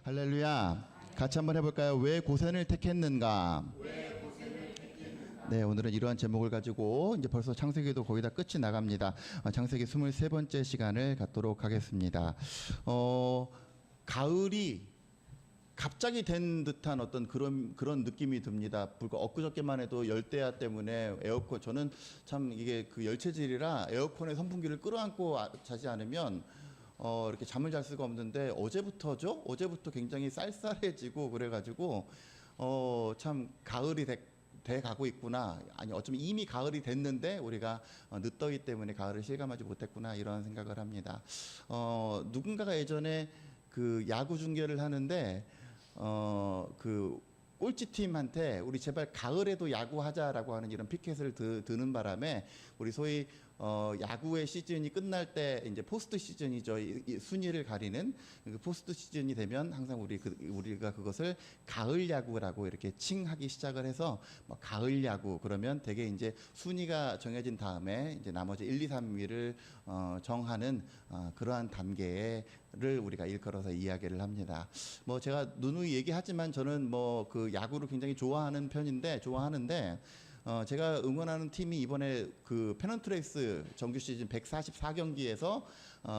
할렐루야. 같이 한번 해볼까요? 왜 고센을 택했는가? 네, 오늘은 이러한 제목을 가지고 이제 벌써 창세기도 거의 다 끝이 나갑니다. 창세기 23번째 시간을 갖도록 하겠습니다. 가을이 갑자기 된 듯한 어떤 그런 느낌이 듭니다. 엊그저께만 해도 열대야 때문에 에어컨, 저는 참 이게 그 열체질이라 에어컨에 선풍기를 끌어안고 자지 않으면 이렇게 잠을 잘 수가 없는데 어제부터죠? 어제부터 굉장히 쌀쌀해지고 그래가지고 참 가을이 돼 가고 있구나. 아니 어쩌면 이미 가을이 됐는데 우리가 늦더위 때문에 가을을 실감하지 못했구나 이런 생각을 합니다. 누군가가 예전에 그 야구 중계를 하는데 그 꼴찌팀한테 우리 제발 가을에도 야구하자라고 하는 이런 피켓을 드는 바람에 우리 소위 야구의 시즌이 끝날 때 이제 포스트 시즌이죠. 이 순위를 가리는 그 포스트 시즌이 되면 항상 우리가 그것을 가을 야구라고 이렇게 칭하기 시작을 해서 뭐 가을 야구 그러면 되게 이제 순위가 정해진 다음에 이제 나머지 1, 2, 3위를 정하는 그러한 단계를 우리가 일컬어서 이야기를 합니다. 뭐 제가 누누이 얘기하지만 저는 뭐 그 야구를 굉장히 좋아하는데 제가 응원하는 팀이 이번에 그 페넌트레이스 정규 시즌 144경기에서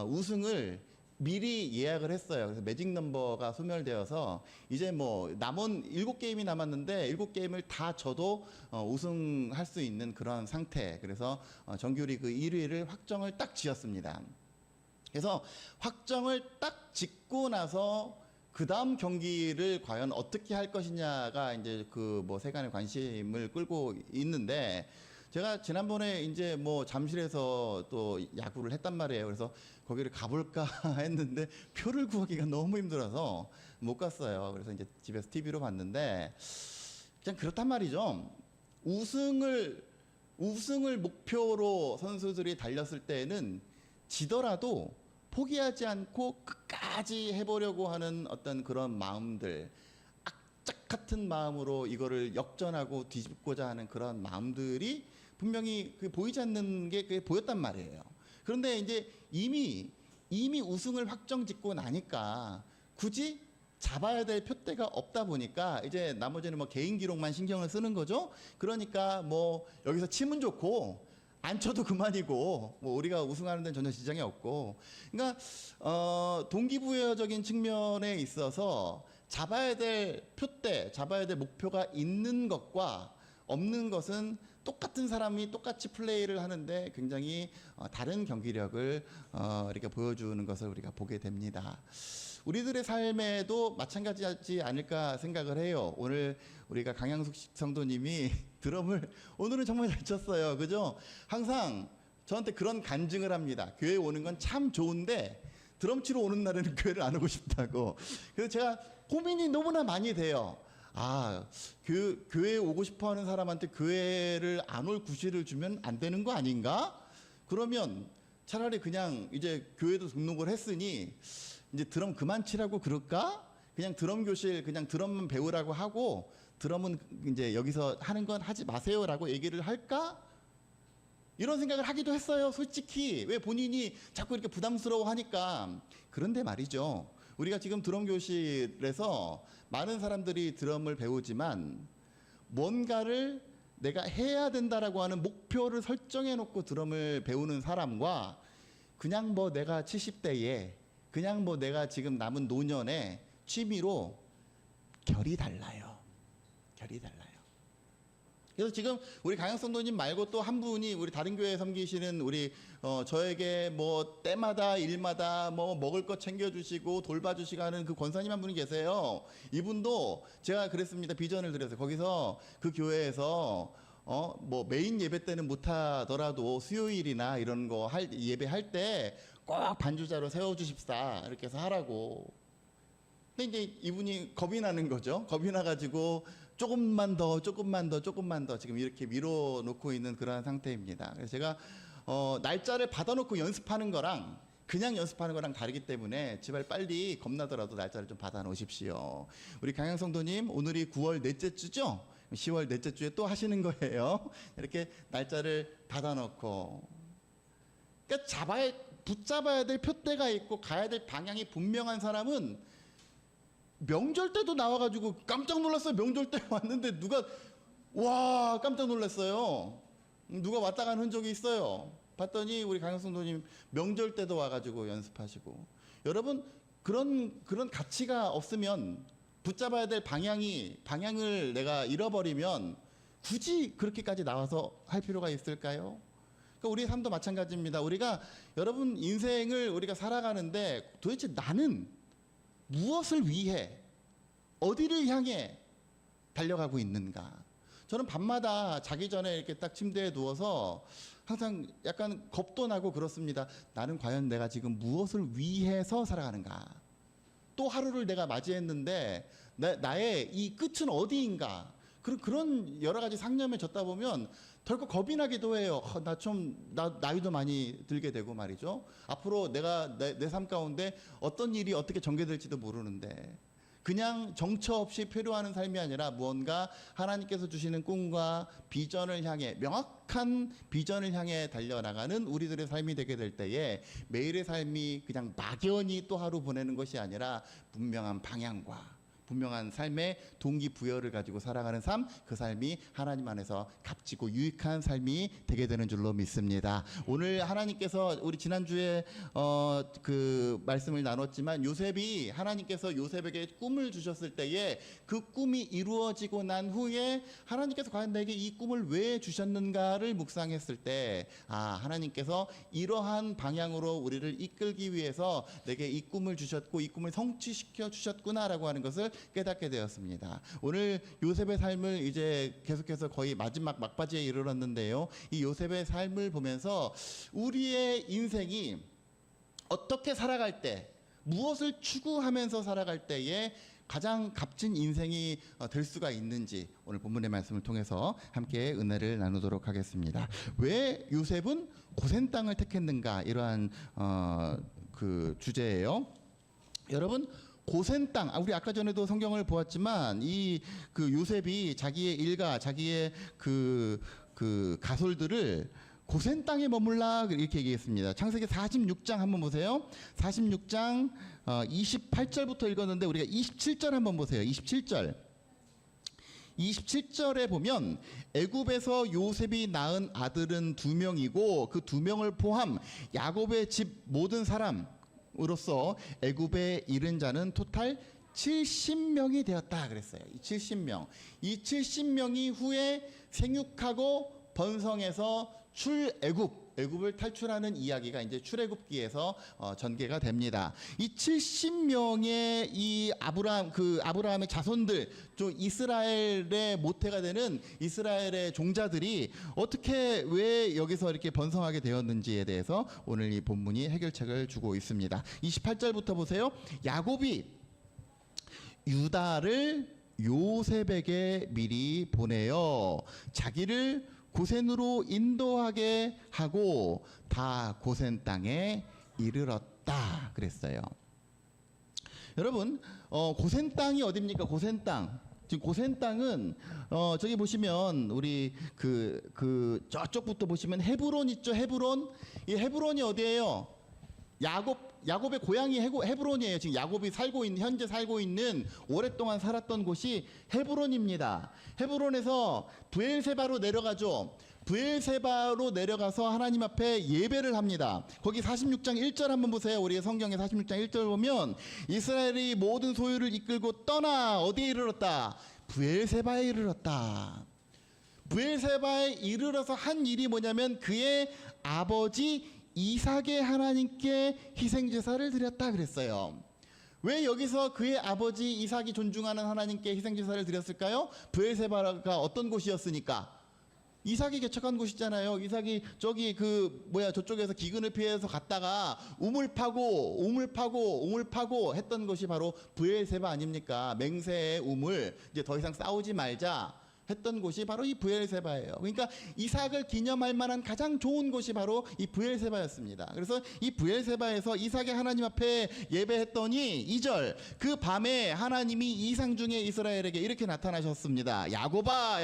우승을 미리 예약을 했어요. 그래서 매직 넘버가 소멸되어서 이제 뭐 남은 7게임이 남았는데 7게임을 다 져도 우승할 수 있는 그런 상태. 그래서 정규리그 1위를 확정을 딱 지었습니다. 그래서 확정을 딱 짓고 나서 그 다음 경기를 과연 어떻게 할 것이냐가 이제 그 뭐 세간의 관심을 끌고 있는데 제가 지난번에 이제 뭐 잠실에서 또 야구를 했단 말이에요. 그래서 거기를 가볼까 했는데 표를 구하기가 너무 힘들어서 못 갔어요. 그래서 이제 집에서 TV로 봤는데 그냥 그렇단 말이죠. 우승을 목표로 선수들이 달렸을 때는 지더라도 포기하지 않고 끝까지 해보려고 하는 어떤 그런 마음들, 악착 같은 마음으로 이거를 역전하고 뒤집고자 하는 그런 마음들이 분명히 보이지 않는 게 그게 보였단 말이에요. 그런데 이제 이미 우승을 확정짓고 나니까 굳이 잡아야 될 표대가 없다 보니까 이제 나머지는 뭐 개인 기록만 신경을 쓰는 거죠. 그러니까 뭐 여기서 치면 좋고 안 쳐도 그만이고 뭐 우리가 우승하는 데는 전혀 지장이 없고 그러니까 동기부여적인 측면에 있어서 잡아야 될 표대, 잡아야 될 목표가 있는 것과 없는 것은 똑같은 사람이 똑같이 플레이를 하는데 굉장히 다른 경기력을 이렇게 보여주는 것을 우리가 보게 됩니다. 우리들의 삶에도 마찬가지지 않을까 생각을 해요. 오늘 우리가 강양숙 성도님이 드럼을 오늘은 정말 잘 쳤어요. 그죠? 항상 저한테 그런 간증을 합니다. 교회 오는 건 참 좋은데 드럼 치러 오는 날에는 교회를 안 오고 싶다고. 그래서 제가 고민이 너무나 많이 돼요. 교회에 오고 싶어 하는 사람한테 교회를 안 올 구실을 주면 안 되는 거 아닌가? 그러면 차라리 그냥 이제 교회도 등록을 했으니 이제 드럼 그만 치라고 그럴까? 그냥 드럼 교실 그냥 드럼만 배우라고 하고 드럼은 이제 여기서 하는 건 하지 마세요라고 얘기를 할까? 이런 생각을 하기도 했어요. 솔직히 왜 본인이 자꾸 이렇게 부담스러워 하니까. 그런데 말이죠. 우리가 지금 드럼 교실에서 많은 사람들이 드럼을 배우지만 뭔가를 내가 해야 된다라고 하는 목표를 설정해 놓고 드럼을 배우는 사람과 그냥 뭐 내가 70대에 그냥 뭐 내가 지금 남은 노년에 취미로 결이 달라요. 결이 달라요. 그래서 지금 우리 강영성도님 말고 또 한 분이 우리 다른 교회에 섬기시는 우리 저에게 뭐 때마다 일마다 뭐 먹을 것 챙겨주시고 돌봐주시고 하는 그 권사님 한 분이 계세요. 이분도 제가 그랬습니다. 비전을 드려서 거기서 그 교회에서 뭐 메인 예배 때는 못하더라도 수요일이나 이런 거 예배할 때 꼭 반주자로 세워주십사 이렇게 해서 하라고. 근데 이제 이분이 겁이 나는 거죠. 겁이 나가지고 조금만 더 지금 이렇게 밀어놓고 있는 그런 상태입니다. 그래서 제가 날짜를 받아놓고 연습하는 거랑 그냥 연습하는 거랑 다르기 때문에 제발 빨리 겁나더라도 날짜를 좀 받아놓으십시오. 우리 강양성도님 오늘이 9월 넷째 주죠? 10월 넷째 주에 또 하시는 거예요. 이렇게 날짜를 받아놓고 그러니까 붙잡아야 될 표대가 있고 가야 될 방향이 분명한 사람은 명절 때도 나와가지고 깜짝 놀랐어요. 명절 때 왔는데 누가 와 깜짝 놀랐어요. 누가 왔다 간 흔적이 있어요. 봤더니 우리 강성도님 명절 때도 와가지고 연습하시고. 여러분 그런 가치가 없으면 붙잡아야 될 방향을 내가 잃어버리면 굳이 그렇게까지 나와서 할 필요가 있을까요? 그러니까 우리의 삶도 마찬가지입니다. 우리가 여러분 인생을 우리가 살아가는데 도대체 나는 무엇을 위해 어디를 향해 달려가고 있는가? 저는 밤마다 자기 전에 이렇게 딱 침대에 누워서 항상 약간 겁도 나고 그렇습니다. 나는 과연 내가 지금 무엇을 위해서 살아가는가? 또 하루를 내가 맞이했는데 나의 이 끝은 어디인가? 그런 여러 가지 상념에 젖다 보면 덜컥 겁이 나기도 해요. 나이도 많이 들게 되고 말이죠. 앞으로 내가 내 삶 가운데 어떤 일이 어떻게 전개될지도 모르는데 그냥 정처 없이 표류하는 삶이 아니라 무언가 하나님께서 주시는 꿈과 비전을 향해 명확한 비전을 향해 달려나가는 우리들의 삶이 되게 될 때에 매일의 삶이 그냥 막연히 또 하루 보내는 것이 아니라 분명한 방향과 분명한 삶의 동기부여를 가지고 살아가는 삶, 그 삶이 하나님 안에서 값지고 유익한 삶이 되게 되는 줄로 믿습니다. 오늘 하나님께서 우리 지난주에 그 말씀을 나눴지만 요셉이 하나님께서 요셉에게 꿈을 주셨을 때에 그 꿈이 이루어지고 난 후에 하나님께서 과연 내게 이 꿈을 왜 주셨는가를 묵상했을 때 하나님께서 이러한 방향으로 우리를 이끌기 위해서 내게 이 꿈을 주셨고 이 꿈을 성취시켜 주셨구나라고 하는 것을 깨닫게 되었습니다. 오늘 요셉의 삶을 이제 계속해서 거의 마지막 막바지에 이르렀는데요. 이 요셉의 삶을 보면서 우리의 인생이 어떻게 살아갈 때, 무엇을 추구하면서 살아갈 때에 가장 값진 인생이 될 수가 있는지 오늘 본문의 말씀을 통해서 함께 은혜를 나누도록 하겠습니다. 왜 요셉은 고센 땅을 택했는가, 이러한 그 주제예요. 여러분, 고센 땅, 우리 아까 전에도 성경을 보았지만 이 그 요셉이 자기의 일가, 자기의 그 가솔들을 고센 땅에 머물라 이렇게 얘기했습니다. 창세기 46장 한번 보세요. 46장 28절부터 읽었는데 우리가 27절 한번 보세요. 27절에 보면 애굽에서 요셉이 낳은 아들은 2명이고 그 2명을 포함 야곱의 집 모든 사람으로서 애굽에 이른 자는 토탈 70명이 되었다 그랬어요. 이 70명. 이 70명이 후에 생육하고 번성해서 애굽을 탈출하는 이야기가 이제 출애굽기에서 전개가 됩니다. 이 70명의 이 아브라함의 자손들, 좀 이스라엘의 모태가 되는 이스라엘의 종자들이 어떻게 왜 여기서 이렇게 번성하게 되었는지에 대해서 오늘 이 본문이 해결책을 주고 있습니다. 28절부터 보세요. 야곱이 유다를 요셉에게 미리 보내어 자기를 고센으로 인도하게 하고 다 고센 땅에 이르렀다 그랬어요. 여러분, 고센 땅이 어디입니까? 고센 땅. 지금 고센 땅은 저기 보시면 우리 저쪽부터 보시면 헤브론 있죠. 헤브론. 이 헤브론이 어디예요? 야곱의 고향이 헤브론이에요. 지금 야곱이 현재 살고 있는 오랫동안 살았던 곳이 헤브론입니다. 헤브론에서 브엘세바로 내려가죠. 브엘세바로 내려가서 하나님 앞에 예배를 합니다. 거기 46장 1절 한번 보세요. 우리의 성경에 46장 1절 보면 이스라엘이 모든 소유를 이끌고 떠나 어디에 이르렀다? 브엘세바에 이르렀다. 브엘세바에 이르러서 한 일이 뭐냐면 그의 아버지 이삭의 하나님께 희생제사를 드렸다 그랬어요. 왜 여기서 그의 아버지 이삭이 존중하는 하나님께 희생제사를 드렸을까요? 브엘세바가 어떤 곳이었으니까? 이삭이 개척한 곳이잖아요. 이삭이 저쪽에서 기근을 피해서 갔다가 우물 파고 했던 것이 바로 브엘세바 아닙니까? 맹세의 우물, 이제 더 이상 싸우지 말자 했던 곳이 바로 이 브엘세바예요. 그러니까 이삭을 기념할 만한 가장 좋은 곳이 바로 이 브엘세바였습니다. 그래서 이 브엘세바에서 이삭의 하나님 앞에 예배했더니 2절, 그 밤에 하나님이 이상 중에 이스라엘에게 이렇게 나타나셨습니다. 야곱아,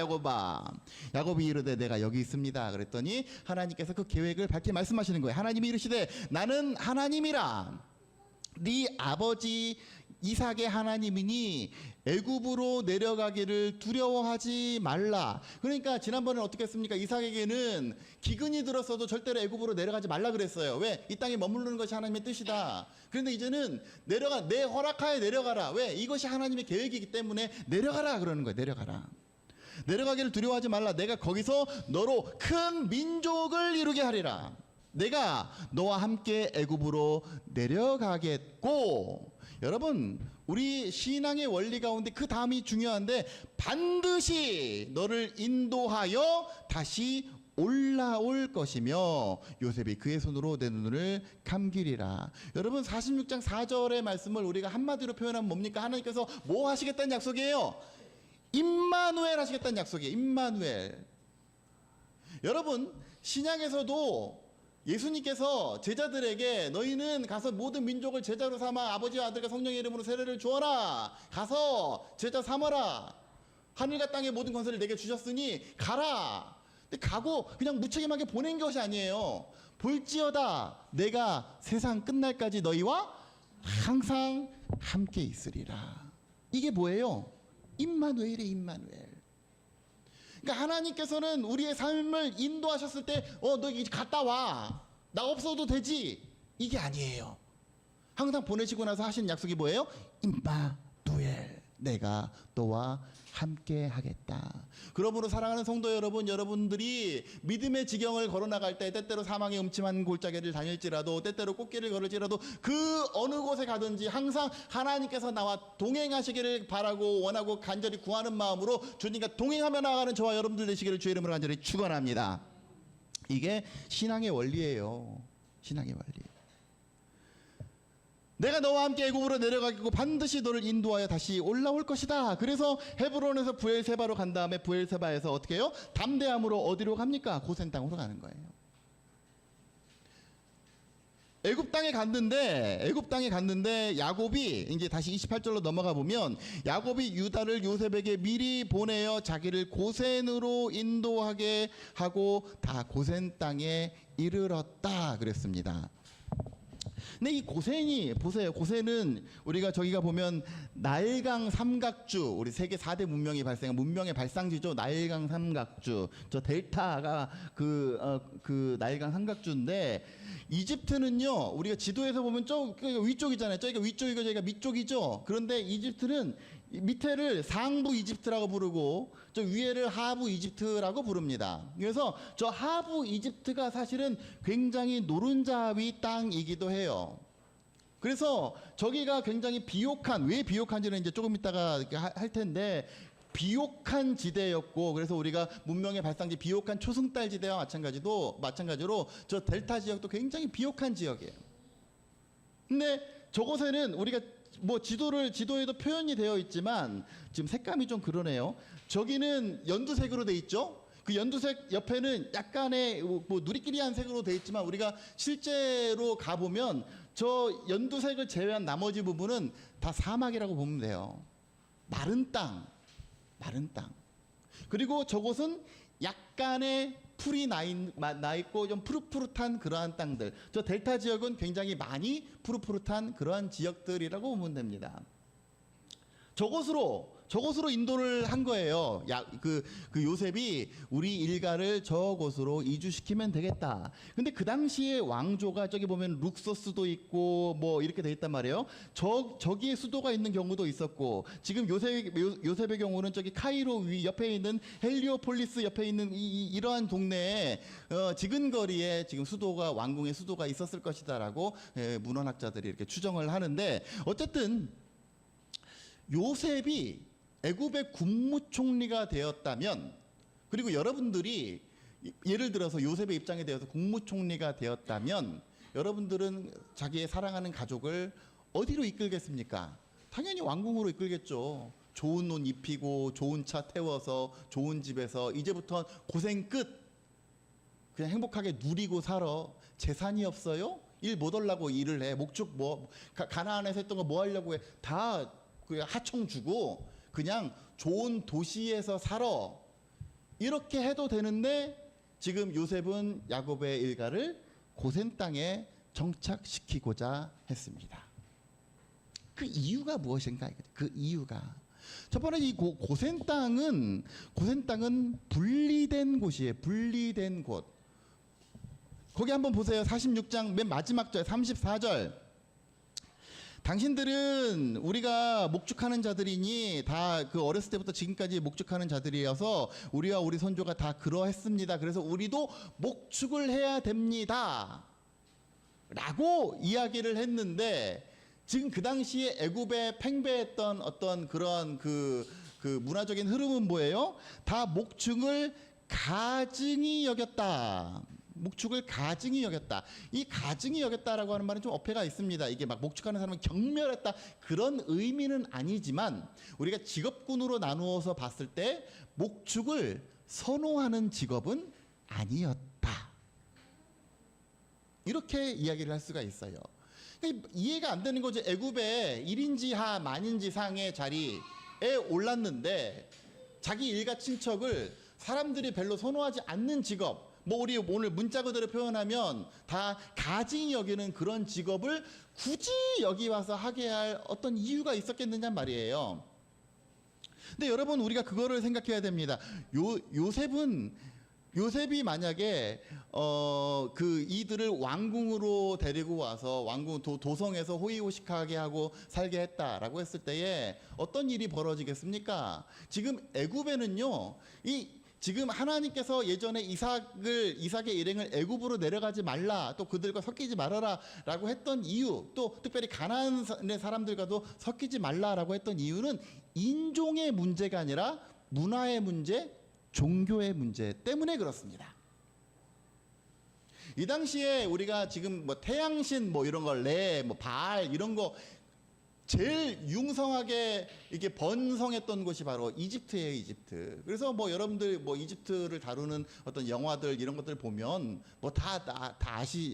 야곱이 이르되 내가 여기 있습니다. 그랬더니 하나님께서 그 계획을 밝히 말씀하시는 거예요. 하나님이 이르시되 나는 하나님이라 네 아버지 이삭의 하나님이니 애굽으로 내려가기를 두려워하지 말라. 그러니까 지난번에 어떻게 했습니까? 이삭에게는 기근이 들었어도 절대로 애굽으로 내려가지 말라 그랬어요. 왜? 이 땅에 머무르는 것이 하나님의 뜻이다. 그런데 이제는 내려가, 내 허락하에 내려가라. 왜? 이것이 하나님의 계획이기 때문에 내려가라 그러는 거예요. 내려가라. 내려가기를 두려워하지 말라. 내가 거기서 너로 큰 민족을 이루게 하리라. 내가 너와 함께 애굽으로 내려가겠고. 여러분, 우리 신앙의 원리 가운데 그 다음이 중요한데, 반드시 너를 인도하여 다시 올라올 것이며 요셉이 그의 손으로 내 눈을 감기리라. 여러분, 46장 4절의 말씀을 우리가 한마디로 표현하면 뭡니까? 하나님께서 뭐 하시겠다는 약속이에요? 임마누엘 하시겠다는 약속이에요. 임마누엘. 여러분, 신약에서도 예수님께서 제자들에게 너희는 가서 모든 민족을 제자로 삼아 아버지와 아들과 성령의 이름으로 세례를 주어라. 가서 제자 삼아라. 하늘과 땅의 모든 권세를 내게 주셨으니 가라. 근데 가고 그냥 무책임하게 보낸 것이 아니에요. 볼지어다 내가 세상 끝날까지 너희와 항상 함께 있으리라. 이게 뭐예요? 임마누엘이에요. 임마누엘. 그러니까 하나님께서는 우리의 삶을 인도하셨을 때 너 이제 갔다 와. 나 없어도 되지. 이게 아니에요. 항상 보내시고 나서 하신 약속이 뭐예요? 임마누엘. 내가 너와 함께 하겠다. 그러므로 사랑하는 성도 여러분, 여러분들이 믿음의 지경을 걸어나갈 때 때때로 사망의 음침한 골짜기를 다닐지라도 때때로 꽃길을 걸을지라도 그 어느 곳에 가든지 항상 하나님께서 나와 동행하시기를 바라고 원하고 간절히 구하는 마음으로 주님과 동행하며 나아가는 저와 여러분들 되시기를 주의 이름으로 간절히 축원합니다. 이게 신앙의 원리예요. 신앙의 원리. 내가 너와 함께 애굽으로 내려가겠고 반드시 너를 인도하여 다시 올라올 것이다. 그래서 헤브론에서 브엘세바로 간 다음에 브엘세바에서 어떻게 해요? 담대함으로 어디로 갑니까? 고센 땅으로 가는 거예요. 애굽 땅에 갔는데 야곱이 이제 다시 28절로 넘어가 보면 야곱이 유다를 요셉에게 미리 보내어 자기를 고센으로 인도하게 하고 다 고센 땅에 이르렀다 그랬습니다. 근데 이 고센이 보세요. 고센은 우리가 저기가 보면 나일강 삼각주, 우리 세계 4대 문명이 발생한 문명의 발상지죠. 나일강 삼각주. 저 델타가 그 나일강 삼각주인데 이집트는요. 우리가 지도에서 보면 저 위쪽이잖아요. 저기가 위쪽이고 저기가 밑쪽이죠. 그런데 이집트는 밑에를 상부 이집트라고 부르고 저 위에를 하부 이집트라고 부릅니다. 그래서 저 하부 이집트가 사실은 굉장히 노른자위 땅이기도 해요. 그래서 저기가 굉장히 비옥한, 왜 비옥한지는 이제 조금 이따가 할 텐데 비옥한 지대였고, 그래서 우리가 문명의 발상지 비옥한 초승달 지대와 마찬가지로 저 델타 지역도 굉장히 비옥한 지역이에요. 근데 저곳에는 우리가 뭐 지도에도 표현이 되어 있지만 지금 색감이 좀 그러네요. 저기는 연두색으로 돼 있죠. 그 연두색 옆에는 약간의 뭐 누리끼리한 색으로 돼 있지만 우리가 실제로 가보면 저 연두색을 제외한 나머지 부분은 다 사막이라고 보면 돼요. 마른 땅. 그리고 저곳은 약간의 풀이 나 있고 좀 푸릇푸릇한 그러한 땅들. 저 델타 지역은 굉장히 많이 푸릇푸릇한 그러한 지역들이라고 보면 됩니다. 저곳으로 인도를 한 거예요. 그 요셉이 우리 일가를 저곳으로 이주시키면 되겠다. 근데 그 당시에 왕조가 저기 보면 룩소스도 있고 뭐 이렇게 돼 있단 말이에요. 저기에 수도가 있는 경우도 있었고, 지금 요셉의 경우는 저기 카이로 위 옆에 있는 헬리오폴리스 옆에 있는 이러한 동네에 지근거리에 지금 왕궁의 수도가 있었을 것이다라고 문헌학자들이 이렇게 추정을 하는데, 어쨌든 요셉이 애굽의 국무총리가 되었다면, 그리고 여러분들이 예를 들어서 요셉의 입장에 대해서 국무총리가 되었다면 여러분들은 자기의 사랑하는 가족을 어디로 이끌겠습니까? 당연히 왕궁으로 이끌겠죠. 좋은 옷 입히고 좋은 차 태워서 좋은 집에서 이제부터 고생 끝. 그냥 행복하게 누리고 살아. 재산이 없어요? 일 못 하려고 일을 해. 목축 가나안에서 했던 거 뭐 하려고 해. 다 하청 주고 그냥 좋은 도시에서 살아. 이렇게 해도 되는데 지금 요셉은 야곱의 일가를 고센 땅에 정착시키고자 했습니다. 그 이유가 무엇인가? 그 이유가 첫 번째 이 고센 땅은 분리된 곳이에요. 분리된 곳. 거기 한번 보세요. 46장 맨 마지막 절 34절. 당신들은 우리가 목축하는 자들이니 다 그 어렸을 때부터 지금까지 목축하는 자들이어서 우리와 우리 선조가 다 그러했습니다. 그래서 우리도 목축을 해야 됩니다. 라고 이야기를 했는데 지금 그 당시에 애굽에 팽배했던 어떤 그런 그 문화적인 흐름은 뭐예요? 다 목축을 가증히 여겼다. 목축을 가증히 여겼다. 이 가증히 여겼다라고 하는 말은 좀 어폐가 있습니다. 이게 막 목축하는 사람을 경멸했다 그런 의미는 아니지만 우리가 직업군으로 나누어서 봤을 때 목축을 선호하는 직업은 아니었다. 이렇게 이야기를 할 수가 있어요. 그러니까 이해가 안 되는 거죠. 애굽의 1인지하 만인지상의 자리에 올랐는데 자기 일가 친척을 사람들이 별로 선호하지 않는 직업, 뭐 우리 오늘 문자 그대로 표현하면 다 가증히 여기는 그런 직업을 굳이 여기 와서 하게 할 어떤 이유가 있었겠느냐 말이에요. 근데 여러분 우리가 그거를 생각해야 됩니다. 요셉이 만약에 그 이들을 왕궁으로 데리고 와서 왕궁 도성에서 호의호식하게 하고 살게 했다라고 했을 때에 어떤 일이 벌어지겠습니까? 지금 애굽에는요 지금 하나님께서 예전에 이삭의 일행을 애굽으로 내려가지 말라, 또 그들과 섞이지 말아라라고 했던 이유, 또 특별히 가나안의 사람들과도 섞이지 말라라고 했던 이유는 인종의 문제가 아니라 문화의 문제, 종교의 문제 때문에 그렇습니다. 이 당시에 우리가 지금 뭐 태양신 뭐 이런 걸 뭐 바알 이런 거 제일 융성하게 이게 번성했던 곳이 바로 이집트예요, 이집트. 그래서 뭐 여러분들 뭐 이집트를 다루는 어떤 영화들 이런 것들 보면 뭐 다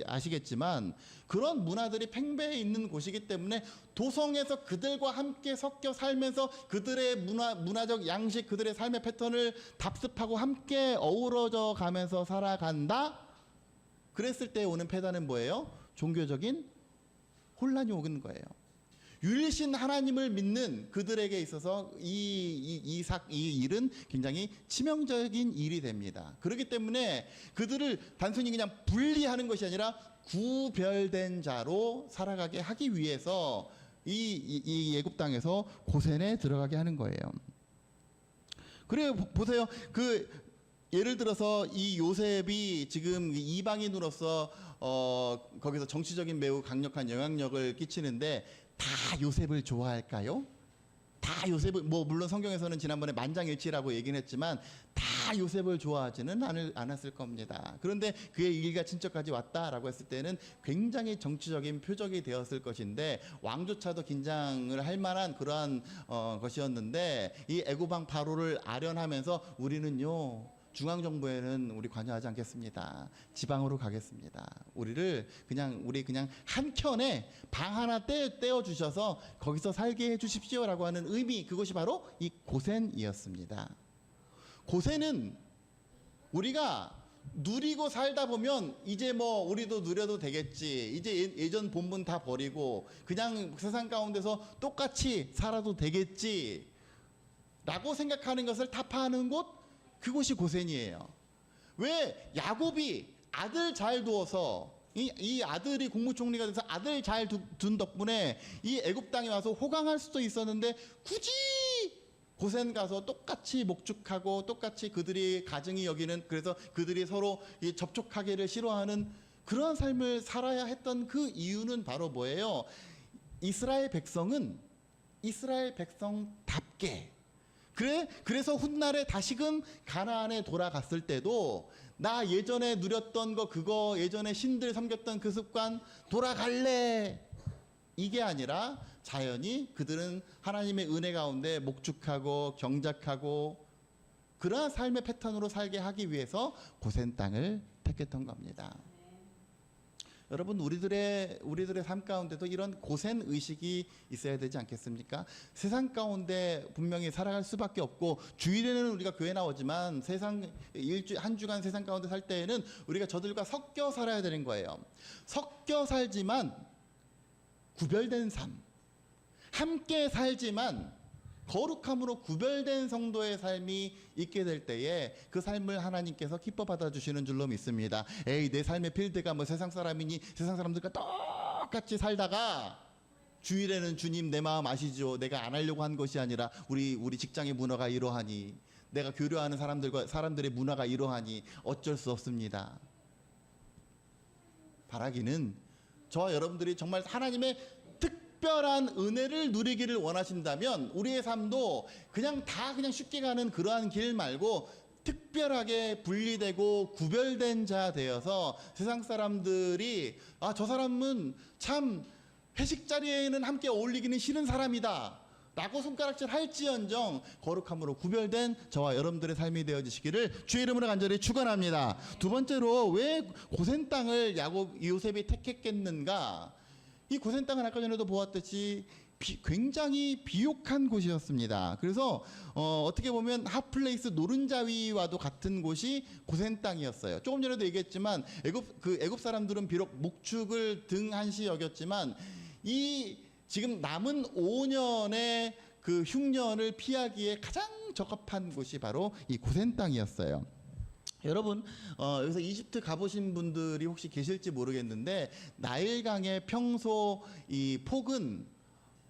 아시겠지만 그런 문화들이 팽배해 있는 곳이기 때문에 도성에서 그들과 함께 섞여 살면서 그들의 문화적 양식, 그들의 삶의 패턴을 답습하고 함께 어우러져 가면서 살아간다. 그랬을 때 오는 패단은 뭐예요? 종교적인 혼란이 오는 거예요. 유일신 하나님을 믿는 그들에게 있어서 이 일은 굉장히 치명적인 일이 됩니다. 그렇기 때문에 그들을 단순히 그냥 분리하는 것이 아니라 구별된 자로 살아가게 하기 위해서 이 애굽 땅에서 고센에 들어가게 하는 거예요. 그래 보세요. 예를 들어서 이 요셉이 지금 이방인으로서 거기서 정치적인 매우 강력한 영향력을 끼치는데 다 요셉을 좋아할까요? 다 요셉을 뭐 물론 성경에서는 지난번에 만장일치라고 얘기는 했지만 다 요셉을 좋아하지는 않았을 겁니다. 그런데 그의 일가 친척까지 왔다라고 했을 때는 굉장히 정치적인 표적이 되었을 것인데 왕조차도 긴장을 할 만한 그러한 것이었는데 이 애굽 왕 바로를 아련하면서 우리는요 중앙정부에는 우리 관여하지 않겠습니다. 지방으로 가겠습니다. 우리 그냥 한 켠에 방 하나 떼어 주셔서 거기서 살게 해 주십시오라고 하는 의미, 그것이 바로 이 고센이었습니다. 고센은 우리가 누리고 살다 보면 이제 뭐 우리도 누려도 되겠지, 이제 예전 본분 다 버리고 그냥 세상 가운데서 똑같이 살아도 되겠지 라고 생각하는 것을 타파하는 곳, 그곳이 고센이에요. 왜? 야곱이 아들 잘 두어서 이 아들이 국무총리가 돼서 아들 잘 둔 덕분에 이 애굽 땅에 와서 호강할 수도 있었는데 굳이 고센 가서 똑같이 목축하고 똑같이 그들이 가증히 여기는, 그래서 그들이 서로 접촉하기를 싫어하는 그런 삶을 살아야 했던 그 이유는 바로 뭐예요? 이스라엘 백성은 이스라엘 백성답게, 그래서 훗날에 다시금 가나안에 돌아갔을 때도 나 예전에 누렸던 그거 예전에 신들 섬겼던 그 습관 돌아갈래, 이게 아니라 자연히 그들은 하나님의 은혜 가운데 목축하고 경작하고 그러한 삶의 패턴으로 살게 하기 위해서 고센 땅을 택했던 겁니다. 여러분 우리들의 삶 가운데도 이런 고센 의식이 있어야 되지 않겠습니까? 세상 가운데 분명히 살아갈 수밖에 없고 주일에는 우리가 교회 나오지만 한 주간 세상 가운데 살 때에는 우리가 저들과 섞여 살아야 되는 거예요. 섞여 살지만 구별된 삶, 함께 살지만 거룩함으로 구별된 성도의 삶이 있게 될 때에 그 삶을 하나님께서 기뻐 받아주시는 줄로 믿습니다. 에이, 내 삶의 필드가 뭐 세상 사람이니 세상 사람들과 똑같이 살다가 주일에는 주님 내 마음 아시죠? 내가 안 하려고 한 것이 아니라 우리 직장의 문화가 이러하니, 내가 교류하는 사람들의 문화가 이러하니 어쩔 수 없습니다. 바라기는 저와 여러분들이 정말 하나님의 특별한 은혜를 누리기를 원하신다면 우리의 삶도 그냥 쉽게 가는 그러한 길 말고 특별하게 분리되고 구별된 자 되어서 세상 사람들이 저 사람은 참 회식 자리에는 함께 어울리기는 싫은 사람이다 라고 손가락질 할지언정 거룩함으로 구별된 저와 여러분들의 삶이 되어지시기를 주의 이름으로 간절히 축원합니다. 두 번째로 왜 고센 땅을 요셉이 택했겠는가? 이 고센 땅은 아까 전에도 보았듯이 굉장히 비옥한 곳이었습니다. 그래서 어떻게 보면 핫플레이스 노른자위와도 같은 곳이 고센 땅이었어요. 조금 전에도 얘기했지만 애굽 사람들은 비록 목축을 등한시 여겼지만 이 지금 남은 5년의 그 흉년을 피하기에 가장 적합한 곳이 바로 이 고센 땅이었어요. 여러분 여기서 이집트 가보신 분들이 혹시 계실지 모르겠는데 나일강의 평소 이 폭은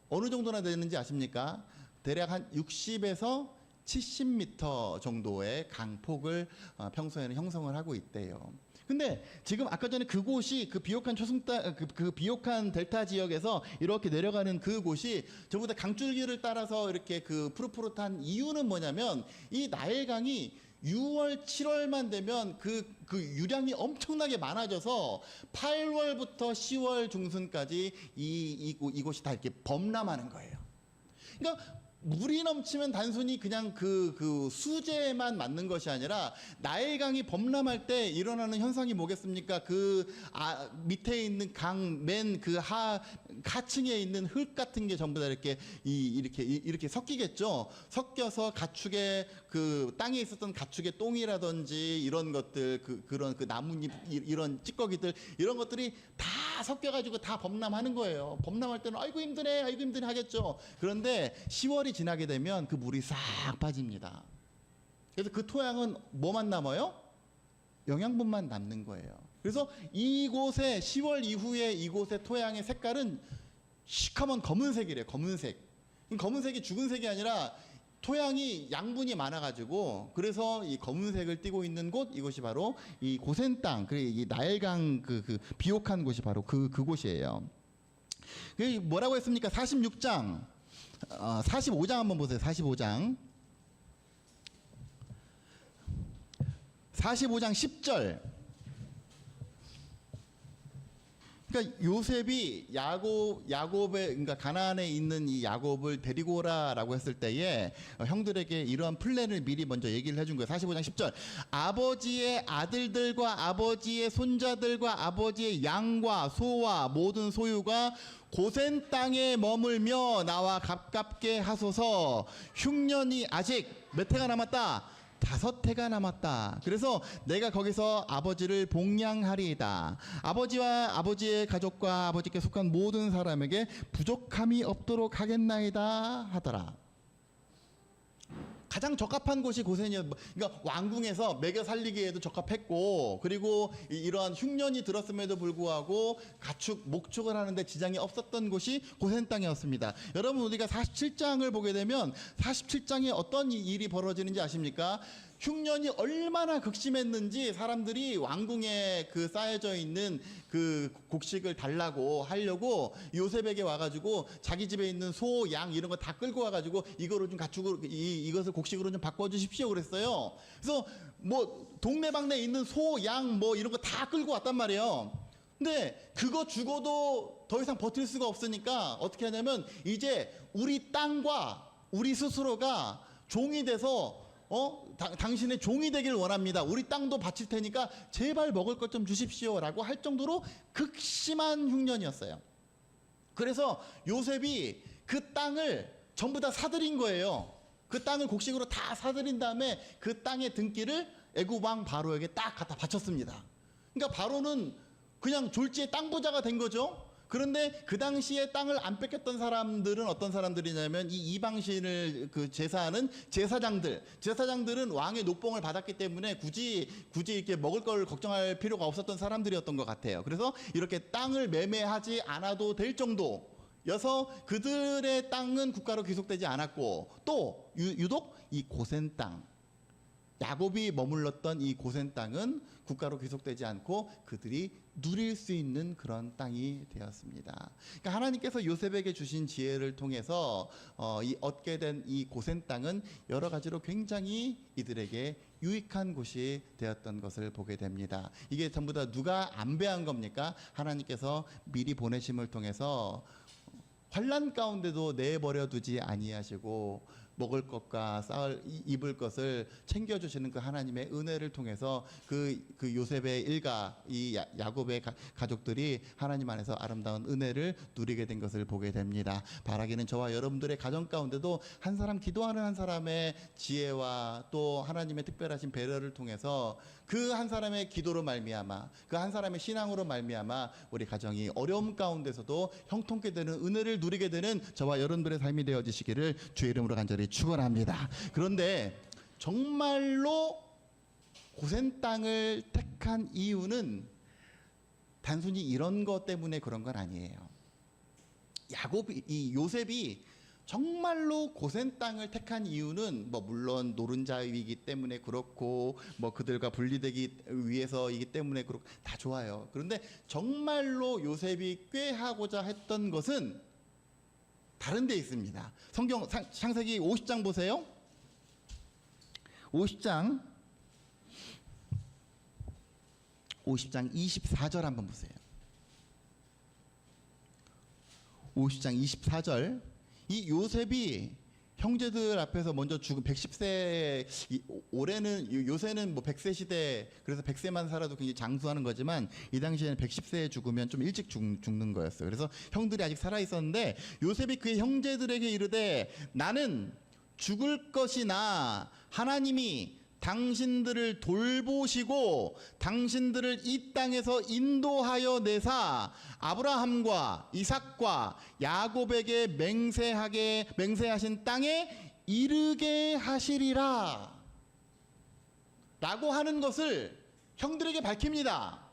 어느 정도나 되는지 아십니까? 대략 한 60에서 70m 정도의 강폭을 평소에는 형성을 하고 있대요. 근데 지금 아까 전에 그곳이 그 비옥한 초승달 그 비옥한 델타 지역에서 이렇게 내려가는 그곳이 저보다 강줄기를 따라서 이렇게 그 푸릇푸릇한 이유는 뭐냐면 이 나일강이 6월, 7월만 되면 그 유량이 엄청나게 많아져서 8월부터 10월 중순까지 이곳이 다 이렇게 범람하는 거예요. 그러니까 물이 넘치면 단순히 그냥 그 수재만 맞는 것이 아니라 나일강이 범람할 때 일어나는 현상이 뭐겠습니까? 밑에 있는 강 맨 하층에 있는 흙 같은 게 전부 다 이렇게 섞이겠죠. 섞여서 가축의 그 땅에 있었던 가축의 똥이라든지 이런 것들 그런 나뭇잎 이런 찌꺼기들 이런 것들이 다 섞여가지고 다 범람하는 거예요. 범람할 때는 아이고 힘드네 하겠죠. 그런데 10월이 지나게 되면 그 물이 싹 빠집니다. 그래서 그 토양은 뭐만 남아요? 영양분만 남는 거예요. 그래서 이곳에 10월 이후에 이곳의 토양의 색깔은 시커먼 검은색이래요. 검은색이 죽은 색이 아니라 토양이 양분이 많아가지고 그래서 이 검은색을 띠고 있는 곳 이곳이 바로 이 고센 땅, 이 나일강 그 비옥한 곳이 바로 그곳이에요. 뭐라고 했습니까? 46장 45장 한번 보세요. 45장 10절. 그러니까 요셉이 야곱의 그러니까 가나안에 있는 이 야곱을 데리고 오라라고 했을 때에 형들에게 이러한 플랜을 미리 먼저 얘기를 해준 거예요. 45장 10절. 아버지의 아들들과 아버지의 손자들과 아버지의 양과 소와 모든 소유가 고센 땅에 머물며 나와 가깝게 하소서. 흉년이 아직 몇 해가 남았다? 5해가 남았다. 그래서 내가 거기서 아버지를 복양하리이다. 아버지와 아버지의 가족과 아버지께 속한 모든 사람에게 부족함이 없도록 하겠나이다 하더라. 가장 적합한 곳이 고센이었. 그러니까 왕궁에서 먹여 살리기에도 적합했고, 그리고 이러한 흉년이 들었음에도 불구하고 목축을 하는데 지장이 없었던 곳이 고센 땅이었습니다. 여러분, 우리가 47장을 보게 되면 47장에 어떤 일이 벌어지는지 아십니까? 흉년이 얼마나 극심했는지 사람들이 왕궁에 쌓여져 있는 그 곡식을 달라고 하려고 요셉에게 와가지고 자기 집에 있는 소, 양 이런 거 다 끌고 와가지고 이거를 좀 이것을 곡식으로 좀 바꿔주십시오 그랬어요. 그래서 뭐 동네방네에 있는 소, 양 뭐 이런 거 다 끌고 왔단 말이에요. 근데 그거 죽어도 더 이상 버틸 수가 없으니까 어떻게 하냐면 이제 우리 땅과 우리 스스로가 종이 돼서 당신의 종이 되길 원합니다. 우리 땅도 바칠 테니까 제발 먹을 것 좀 주십시오 라고 할 정도로 극심한 흉년이었어요. 그래서 요셉이 그 땅을 전부 다 사들인 거예요. 그 땅을 곡식으로 다 사들인 다음에 그 땅의 등기를 애굽 왕 바로에게 딱 갖다 바쳤습니다. 그러니까 바로는 그냥 졸지에 땅 부자가 된 거죠. 그런데 그 당시에 땅을 안 뺏겼던 사람들은 어떤 사람들이냐면 이 이방신을 그 제사하는 제사장들은 왕의 녹봉을 받았기 때문에 굳이 이렇게 먹을 걸 걱정할 필요가 없었던 사람들이었던 것 같아요. 그래서 이렇게 땅을 매매하지 않아도 될 정도여서 그들의 땅은 국가로 귀속되지 않았고, 또 유독 이 고센 땅, 야곱이 머물렀던 이 고센 땅은 국가로 귀속되지 않고 그들이 누릴 수 있는 그런 땅이 되었습니다. 그러니까 하나님께서 요셉에게 주신 지혜를 통해서 얻게 된 이 고센 땅은 여러 가지로 굉장히 이들에게 유익한 곳이 되었던 것을 보게 됩니다. 이게 전부 다 누가 안배한 겁니까? 하나님께서 미리 보내심을 통해서 환난 가운데도 내버려 두지 아니하시고 먹을 것과 입을 것을 챙겨주시는 그 하나님의 은혜를 통해서 그 요셉의 일가, 이 야곱의 가족들이 하나님 안에서 아름다운 은혜를 누리게 된 것을 보게 됩니다. 바라기는 저와 여러분들의 가정 가운데도 한 사람, 기도하는 한 사람의 지혜와 또 하나님의 특별하신 배려를 통해서 그 한 사람의 기도로 말미암아, 그 한 사람의 신앙으로 말미암아 우리 가정이 어려움 가운데서도 형통케 되는 은혜를 누리게 되는 저와 여러분들의 삶이 되어지시기를 주의 이름으로 간절히 축원합니다. 그런데 정말로 고센 땅을 택한 이유는 단순히 이런 것 때문에 그런 건 아니에요. 요셉이 정말로 고센 땅을 택한 이유는 물론 노른자이기 때문에 그렇고 그들과 분리되기 위해서이기 때문에 그렇고 다 좋아요. 그런데 정말로 요셉이 꾀하고자 했던 것은 다른 데 있습니다. 성경 창세기 50장 보세요. 50장 24절 한번 보세요. 50장 24절. 이 요셉이 형제들 앞에서 먼저 죽은 110세, 올해는 요새는 100세 시대, 그래서 100세만 살아도 굉장히 장수하는 거지만 이 당시에는 110세에 죽으면 좀 일찍 죽는 거였어요. 그래서 형들이 아직 살아 있었는데 요셉이 그의 형제들에게 이르되 나는 죽을 것이나 하나님이 당신들을 돌보시고 당신들을 이 땅에서 인도하여 내사 아브라함과 이삭과 야곱에게 맹세하신 땅에 이르게 하시리라 라고 하는 것을 형들에게 밝힙니다.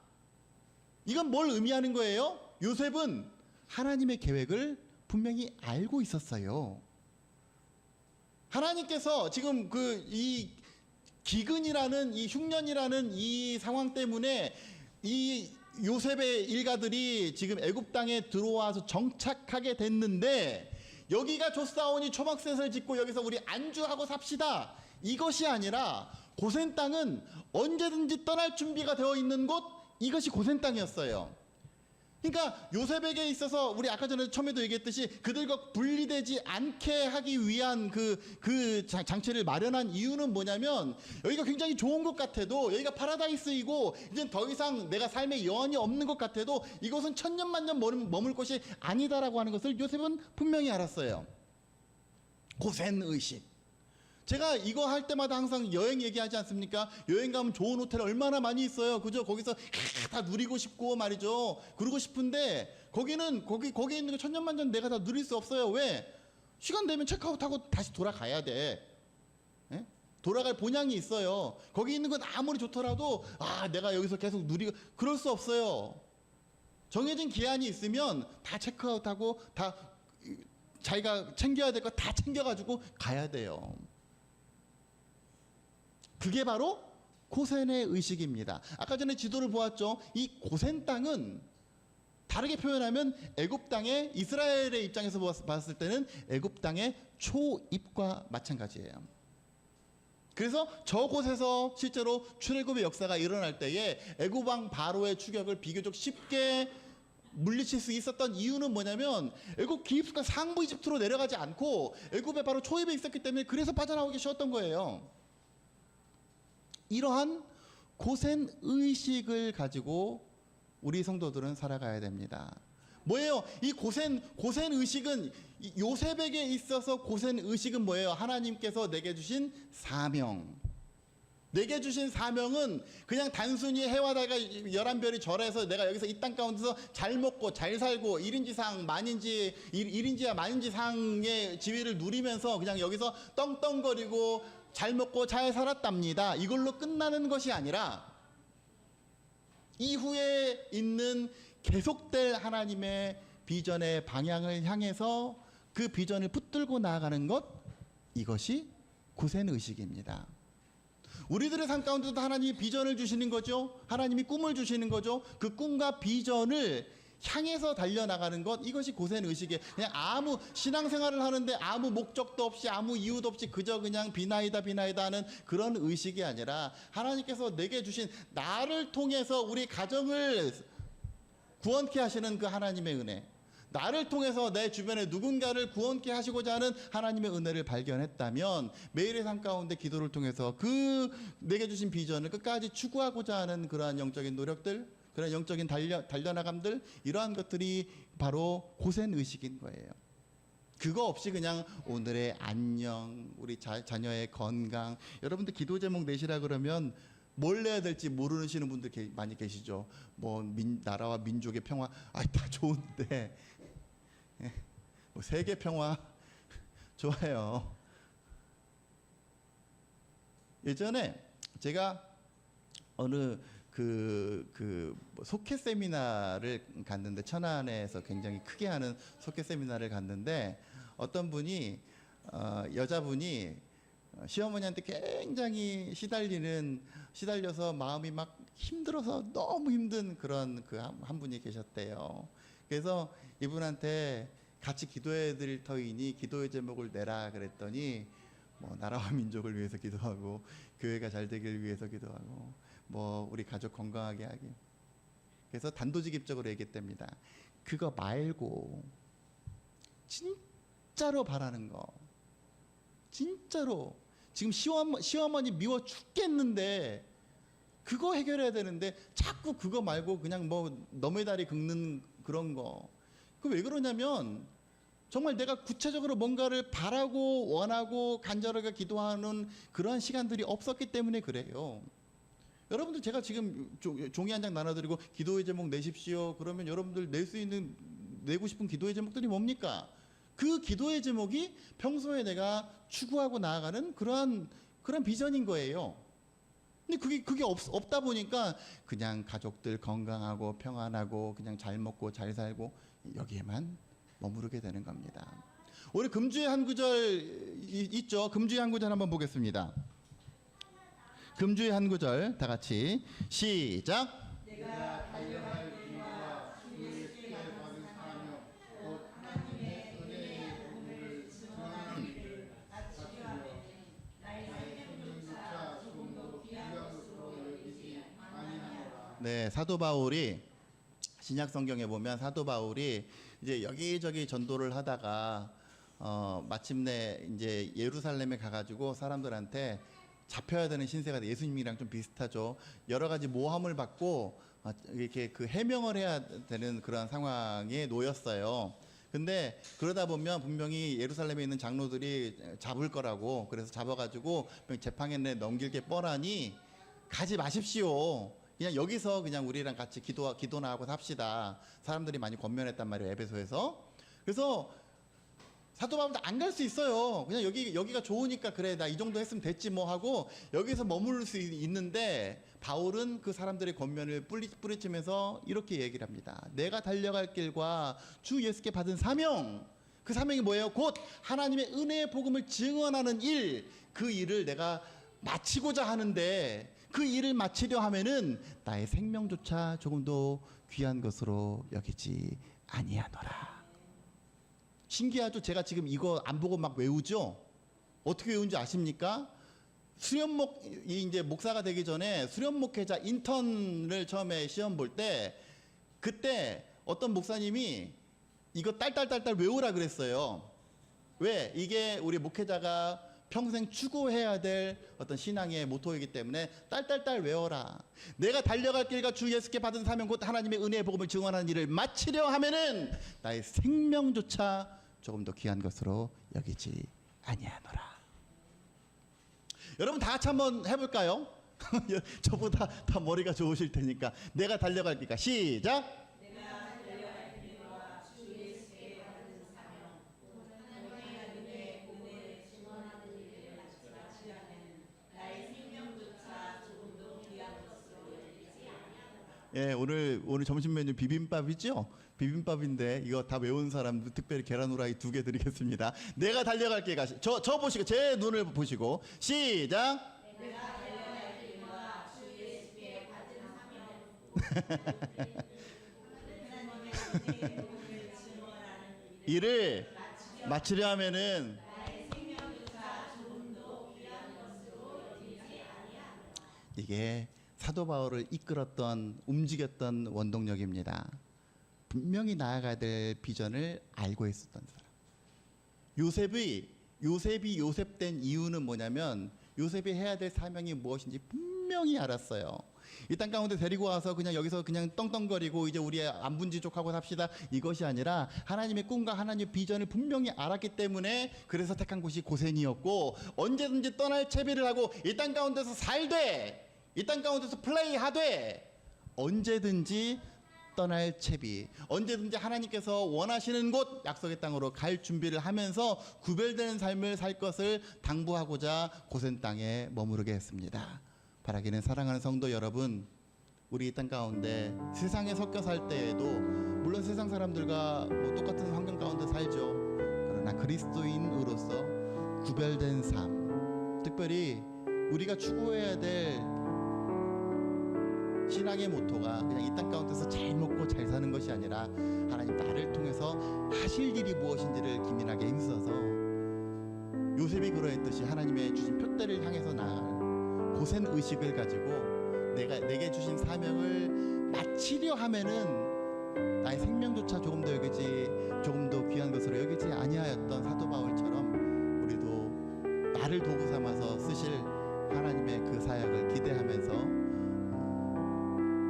이건 뭘 의미하는 거예요? 요셉은 하나님의 계획을 분명히 알고 있었어요. 하나님께서 지금 이 기근이라는 이 흉년이라는 이 상황 때문에 이 요셉의 일가들이 지금 애굽 땅에 들어와서 정착하게 됐는데 여기가 좋사오니 초막셋을 짓고 여기서 우리 안주하고 삽시다. 이것이 아니라 고센 땅은 언제든지 떠날 준비가 되어 있는 곳, 이것이 고센 땅이었어요. 그러니까 요셉에게 있어서 우리 아까 전에 처음에도 얘기했듯이 그들과 분리되지 않게 하기 위한 그 장치를 마련한 이유는 뭐냐면 여기가 굉장히 좋은 것 같아도 여기가 파라다이스이고 이제 더 이상 내가 삶의 여한이 없는 것 같아도 이것은 천년만년 머물 곳이 아니다라고 하는 것을 요셉은 분명히 알았어요. 고센 의식. 제가 이거 할 때마다 항상 여행 얘기하지 않습니까? 여행 가면 좋은 호텔 얼마나 많이 있어요. 그죠? 거기서 다 누리고 싶고 말이죠. 그러고 싶은데 거기는 거기 있는 거 천년만년 내가 다 누릴 수 없어요. 왜? 시간 되면 체크아웃하고 다시 돌아가야 돼. 예? 돌아갈 본향이 있어요. 거기 있는 건 아무리 좋더라도 내가 여기서 계속 누리고 그럴 수 없어요. 정해진 기한이 있으면 다 체크아웃하고 다 자기가 챙겨야 될 거 다 챙겨가지고 가야 돼요. 그게 바로 고센의 의식입니다. 아까 전에 지도를 보았죠. 이 고센 땅은 다르게 표현하면 애굽 땅의 이스라엘의 입장에서 봤을 때는 애굽 땅의 초입과 마찬가지예요. 그래서 저곳에서 실제로 출애굽의 역사가 일어날 때에 애굽 왕 바로의 추격을 비교적 쉽게 물리칠 수 있었던 이유는 뭐냐면 애굽 기슭수가 상부 이집트로 내려가지 않고 애굽에 바로 초입에 있었기 때문에 그래서 빠져나오기 쉬웠던 거예요. 이러한 고센 의식을 가지고 우리 성도들은 살아가야 됩니다. 뭐예요? 이 고센 의식은 요셉에게 있어서 고센 의식은 뭐예요? 하나님께서 내게 주신 사명. 내게 주신 사명은 그냥 단순히 해와 달과 11별이 절해서 내가 여기서 이 땅 가운데서 잘 먹고 잘 살고 1인지상 만인지 1인지야 만인지상의 지위를 누리면서 그냥 여기서 떵떵거리고 잘 먹고 잘 살았답니다. 이걸로 끝나는 것이 아니라 이후에 있는 계속될 하나님의 비전의 방향을 향해서 그 비전을 붙들고 나아가는 것, 이것이 구센의식입니다. 우리들의 삶 가운데도 하나님이 비전을 주시는 거죠. 하나님이 꿈을 주시는 거죠. 그 꿈과 비전을 향해서 달려나가는 것, 이것이 고센의식이에요. 그냥 아무 신앙생활을 하는데 아무 목적도 없이 아무 이유도 없이 그저 그냥 비나이다 하는 그런 의식이 아니라 하나님께서 내게 주신 나를 통해서 우리 가정을 구원케 하시는 그 하나님의 은혜, 나를 통해서 내 주변에 누군가를 구원케 하시고자 하는 하나님의 은혜를 발견했다면 매일의 삶 가운데 기도를 통해서 그 내게 주신 비전을 끝까지 추구하고자 하는 그러한 영적인 노력들, 그런 영적인 달려나감들, 이러한 것들이 바로 고센의식인 거예요. 그거 없이 그냥 오늘의 안녕, 우리 자녀의 건강, 여러분들 기도 제목 내시라 그러면 뭘 내야 될지 모르시는 분들 많이 계시죠. 뭐 나라와 민족의 평화, 다 좋은데 뭐 세계 평화 좋아요. 예전에 제가 어느 속회 세미나를 갔는데, 천안에서 굉장히 크게 하는 속회 세미나를 갔는데 어떤 분이 여자분이 시어머니한테 굉장히 시달려서 마음이 막 힘들어서 너무 힘든 그런 한 분이 계셨대요. 그래서 이분한테 같이 기도해 드릴 터이니 기도의 제목을 내라 그랬더니 뭐 나라와 민족을 위해서 기도하고 교회가 잘 되길 위해서 기도하고 뭐 우리 가족 건강하게 하기. 그래서 단도직입적으로 얘기했답니다. 그거 말고 진짜로 바라는 거, 진짜로 지금 시어머니 미워 죽겠는데 그거 해결해야 되는데 자꾸 그거 말고 그냥 뭐 너의 다리 긁는 그런 거. 그 왜 그러냐면 정말 내가 구체적으로 뭔가를 바라고 원하고 간절하게 기도하는 그런 시간들이 없었기 때문에 그래요. 여러분들 제가 지금 종이 한 장 나눠드리고 기도의 제목 내십시오 그러면 여러분들 내고 싶은 기도의 제목들이 뭡니까? 그 기도의 제목이 평소에 내가 추구하고 나아가는 그런 비전인 거예요. 근데 그게 없다 보니까 그냥 가족들 건강하고 평안하고 그냥 잘 먹고 잘 살고 여기에만 머무르게 되는 겁니다. 우리 금주의 한 구절 있죠? 금주의 한 구절 한번 보겠습니다. 금주의 한 구절 다 같이 시작. 내가 달려갈 길과 주의 뜻을 받은 사명 곧 하나님의 은혜의 복음을 증언하는 일을 마치려 하매 나의 생명조차 조금도 귀한 것으로 여기지 아니하노라. 네, 사도 바울이 신약 성경에 보면 사도 바울이 이제 여기저기 전도를 하다가 마침내 이제 예루살렘에 가가지고 사람들한테 잡혀야 되는 신세가 예수님이랑 좀 비슷하죠. 여러 가지 모함을 받고 이렇게 그 해명을 해야 되는 그런 상황에 놓였어요. 근데 그러다 보면 분명히 예루살렘에 있는 장로들이 잡을 거라고, 그래서 잡아가지고 재판에 넘길 게 뻔하니 가지 마십시오. 그냥 여기서 그냥 우리랑 같이 기도나 하고 삽시다. 사람들이 많이 권면했단 말이에요, 에베소에서. 그래서 사도 바울도 안 갈 수 있어요. 그냥 여기가 좋으니까 그래 나 이 정도 했으면 됐지 뭐 하고 여기서 머무를 수 있는데, 바울은 그 사람들의 권면을 뿌리치면서 이렇게 얘기를 합니다. 내가 달려갈 길과 주 예수께 받은 사명, 그 사명이 뭐예요? 곧 하나님의 은혜의 복음을 증언하는 일, 그 일을 내가 마치고자 하는데 그 일을 마치려 하면은 나의 생명조차 조금도 귀한 것으로 여기지 아니하노라. 신기하죠? 제가 지금 이거 안 보고 막 외우죠? 어떻게 외운지 아십니까? 수련목이 이제 목사가 되기 전에 수련목회자 인턴을 처음에 시험 볼 때, 그때 어떤 목사님이 이거 딸딸딸딸 외우라 그랬어요. 왜? 이게 우리 목회자가 평생 추구해야 될 어떤 신앙의 모토이기 때문에 딸딸딸 외워라. 내가 달려갈 길과 주 예수께 받은 사명 곧 하나님의 은혜의 복음을 증언하는 일을 마치려 하면은 나의 생명조차 조금 더 귀한 것으로 여기지 아니하노라. 여러분 다 같이 한번 해볼까요? 저보다 다 머리가 좋으실 테니까 내가 달려갈 기가 시작. 예, 오늘 점심 메뉴 비빔밥이죠? 비빔밥인데 이거 다 외운 사람 특별히 계란 후라이 2개 드리겠습니다. 내가 달려갈 기가 저 보시고 제 눈을 보시고 시작. 일을 마치려 하면은 이게 사도 바울을 이끌었던 움직였던 원동력입니다. 분명히 나아가야 될 비전을 알고 있었던 사람. 요셉이 요셉된 이유는 뭐냐면 요셉이 해야 될 사명이 무엇인지 분명히 알았어요. 이 땅 가운데 데리고 와서 그냥 여기서 그냥 떵떵거리고 이제 우리 안분지족하고 삽시다 이것이 아니라 하나님의 꿈과 하나님의 비전을 분명히 알았기 때문에 그래서 택한 곳이 고센이었고 언제든지 떠날 채비를 하고 이 땅 가운데서 살되 이 땅 가운데서 플레이하되 언제든지 떠날 채비 언제든지 하나님께서 원하시는 곳 약속의 땅으로 갈 준비를 하면서 구별되는 삶을 살 것을 당부하고자 고센 땅에 머무르게 했습니다. 바라기는 사랑하는 성도 여러분, 우리 이 땅 가운데 세상에 섞여 살 때에도 물론 세상 사람들과 똑같은 환경 가운데 살죠. 그러나 그리스도인으로서 구별된 삶, 특별히 우리가 추구해야 될 신앙의 모토가 그냥 이 땅 가운데서 잘 먹고 잘 사는 것이 아니라 하나님 나를 통해서 하실 일이 무엇인지를 기민하게 힘써서 요셉이 그러했듯이 하나님의 주신 표대를 향해서 나아갈 고센 의식을 가지고 내게 주신 사명을 마치려 하면은 나의 생명조차 조금 더 여기지 조금 더 귀한 것으로 여기지 아니하였던 사도 바울처럼 우리도 나를 도구 삼아서 쓰실 하나님의 그 사역을 기대하면서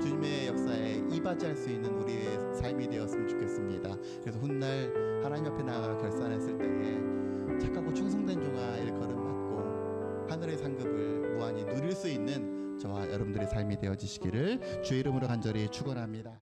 주님의 역사에 이바지할 수 있는 우리의 삶이 되었으면 좋겠습니다. 그래서 훗날 하나님 앞에 나아가 결산했을 때에 착하고 충성된 종아 일컬음 받고 하늘의 상급을 무한히 누릴 수 있는 저와 여러분들의 삶이 되어지시기를 주의 이름으로 간절히 축원합니다.